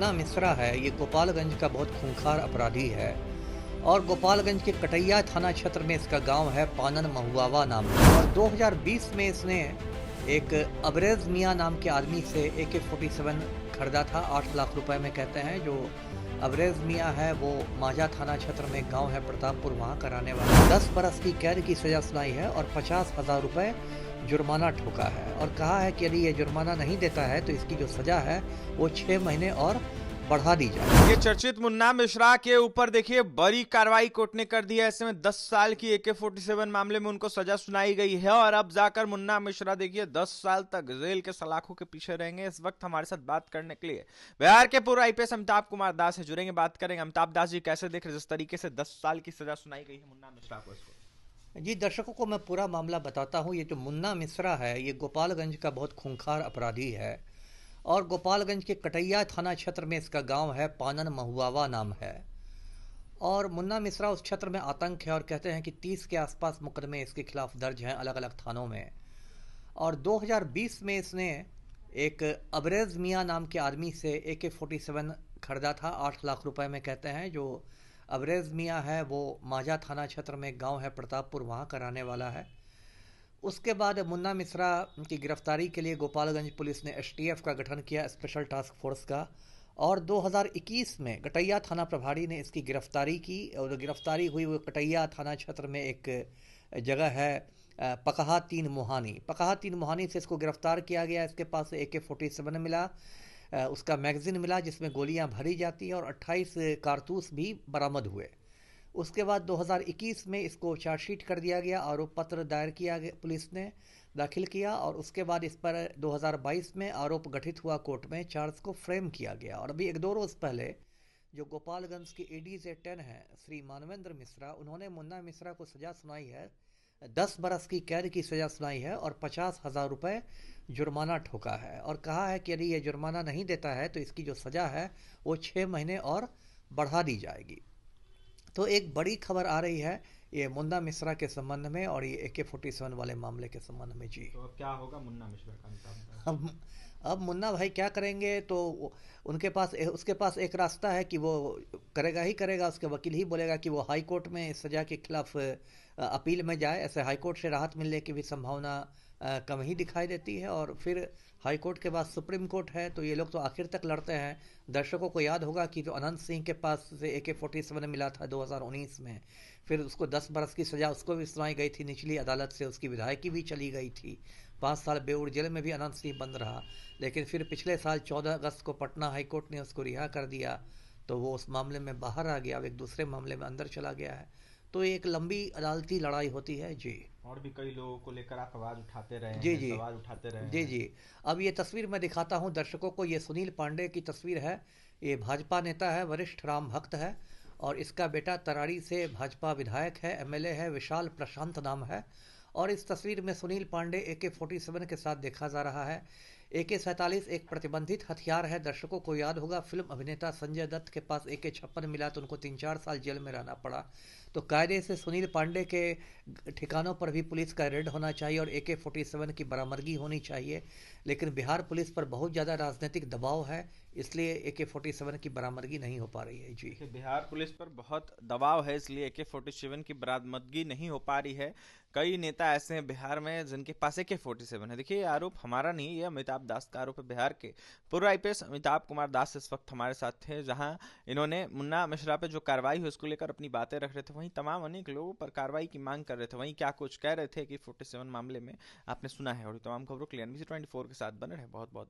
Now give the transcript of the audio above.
मुन्ना मिश्रा है, ये गोपालगंज का बहुत खूंखार अपराधी है और गोपालगंज के कटैया थाना क्षेत्र में इसका गांव है पानन महुआवा नाम का। और 2020 में इसने एक अबरेज मियां नाम के आदमी से AK-47 खरीदा था 8 लाख रुपए में कहते हैं। जो अबरेज मियां है वो मांझा थाना क्षेत्र में गांव है प्रतापपुर, वहां का रहने वाला 10 बरस की कैद की सजा सुनाई है और 50,000 रुपए जुर्माना ठोका है और कहा है कि यदि ये जुर्माना नहीं देता है तो इसकी जो सजा है वो 6 महीने और बढ़ा दी जाए। ये चर्चित मुन्ना मिश्रा के ऊपर देखिए बड़ी कार्रवाई कोर्ट ने कर दी है। ऐसे में 10 साल की AK-47 मामले में उनको सजा सुनाई गई है और अब जाकर मुन्ना मिश्रा देखिए 10 साल तक जेल के सलाखों के पीछे रहेंगे। इस वक्त हमारे साथ बात करने के लिए बिहार के पूर्व IPS अमिताभ कुमार दास से जुड़ेंगे, बात करेंगे। अमिताभ दास जी, कैसे देख रहे जिस तरीके से 10 साल की सजा सुनाई गई है मुन्ना मिश्रा को? इसको जी, दर्शकों को मैं पूरा मामला बताता हूँ। ये जो मुन्ना मिश्रा है ये गोपालगंज का बहुत खूंखार अपराधी है और गोपालगंज के कटैया थाना क्षेत्र में इसका गांव है पानन महुआवा नाम है। और मुन्ना मिश्रा उस क्षेत्र में आतंक है और कहते हैं कि 30 के आसपास मुकदमे इसके खिलाफ दर्ज हैं अलग अलग थानों में। और 2020 में इसने एक अबरेज मियां नाम के आदमी से AK-47 खरीदा था 8 लाख रुपए में कहते हैं। जो अबरेज मियां है वो मांझा थाना क्षेत्र में गांव है प्रतापपुर, वहां का रहने वाला है। उसके बाद मुन्ना मिश्रा की गिरफ्तारी के लिए गोपालगंज पुलिस ने STF का गठन किया, स्पेशल टास्क फोर्स का। और 2021 में कटैया थाना प्रभारी ने इसकी गिरफ्तारी की और गिरफ्तारी हुई वो कटैया थाना क्षेत्र में एक जगह है पकहा 3 मुहानी से इसको गिरफ्तार किया गया। इसके पास से AK-47 मिला, उसका मैगजीन मिला जिसमें गोलियां भरी जाती हैं और 28 कारतूस भी बरामद हुए। उसके बाद 2021 में इसको चार्जशीट कर दिया गया, आरोप पत्र दायर किया गया, पुलिस ने दाखिल किया और उसके बाद इस पर 2022 में आरोप गठित हुआ कोर्ट में, चार्ज को फ्रेम किया गया। और अभी 1-2 रोज पहले जो गोपालगंज के ADJ-10 हैं श्री मानवेंद्र मिश्रा, उन्होंने मुन्ना मिश्रा को सजा सुनाई है, 10 बरस की कैद की सजा सुनाई है और 50,000 रुपए जुर्माना ठोका है और कहा है कि यदि ये जुर्माना नहीं देता है तो इसकी जो सजा है वो 6 महीने और बढ़ा दी जाएगी। तो एक बड़ी खबर आ रही है ये मुन्ना मिश्रा के संबंध में और ये AK-47 वाले मामले के संबंध में। जी, तो अब क्या होगा मुन्ना मिश्रा का? अब मुन्ना भाई क्या करेंगे? तो उसके पास एक रास्ता है कि वो करेगा ही करेगा। उसके वकील ही बोलेगा कि वो हाई कोर्ट में इस सजा के खिलाफ अपील में जाए। ऐसे हाई कोर्ट से राहत मिलने की भी संभावना कम ही दिखाई देती है। और फिर हाई कोर्ट के बाद सुप्रीम कोर्ट है, तो ये लोग तो आखिर तक लड़ते हैं। दर्शकों को याद होगा कि जो अनंत सिंह के पास से AK-47 मिला था 2019 में, फिर उसको 10 बरस की सजा उसको भी सुनाई गई थी निचली अदालत से, उसकी विधायकी भी चली गई थी। 5 साल बेऊर जेल में भी अनंत सिंह बंद रहा, लेकिन फिर पिछले साल 14 अगस्त को पटना हाई कोर्ट ने उसको रिहा कर दिया, तो वो उस मामले में बाहर आ गया, अब एक दूसरे मामले में अंदर चला गया है। तो एक लंबी अदालती लड़ाई होती है। जी, और भी कई लोगों को लेकर आप आवाज उठाते रहे जी, हैं, जी, सवाल उठाते रहे जी, हैं। जी। अब ये तस्वीर मैं दिखाता हूँ दर्शकों को। ये सुनील पांडे की तस्वीर है। ये भाजपा नेता है, वरिष्ठ राम भक्त है और इसका बेटा तरारी से भाजपा विधायक है, MLA है, विशाल प्रशांत नाम है। और इस तस्वीर में सुनील पांडे AK-47 के साथ देखा जा रहा है। AK-47 एक प्रतिबंधित हथियार है। दर्शकों को याद होगा फिल्म अभिनेता संजय दत्त के पास AK-56 मिला तो उनको 3-4 साल जेल में रहना पड़ा। तो कायदे से सुनील पांडे के ठिकानों पर भी पुलिस का रेड होना चाहिए और AK-47 की बरामदगी होनी चाहिए। लेकिन बिहार पुलिस पर बहुत ज़्यादा राजनीतिक दबाव है, इसलिए AK-47 की बरामदगी नहीं हो पा रही है। जी, बिहार पुलिस पर बहुत दबाव है, इसलिए AK-47 की बरामदगी नहीं हो पा रही है। कई नेता ऐसे हैं बिहार में जिनके पास AK-47 है। देखिए, ये आरोप हमारा नहीं, ये अमिताभ दास का आरोप है। बिहार के पूर्व IPS अमिताभ कुमार दास इस वक्त हमारे साथ थे, जहां इन्होंने मुन्ना मिश्रा पे जो कार्रवाई हुई उसको लेकर अपनी बातें रख रहे थे। वहीं तमाम अनेक लोगों पर कार्रवाई की मांग कर रहे थे। वहीं क्या कुछ कह रहे थे कि AK-47 मामले में आपने सुना है। और तमाम खबरों के लिए NBC 24 के साथ बने रहे। बहुत बहुत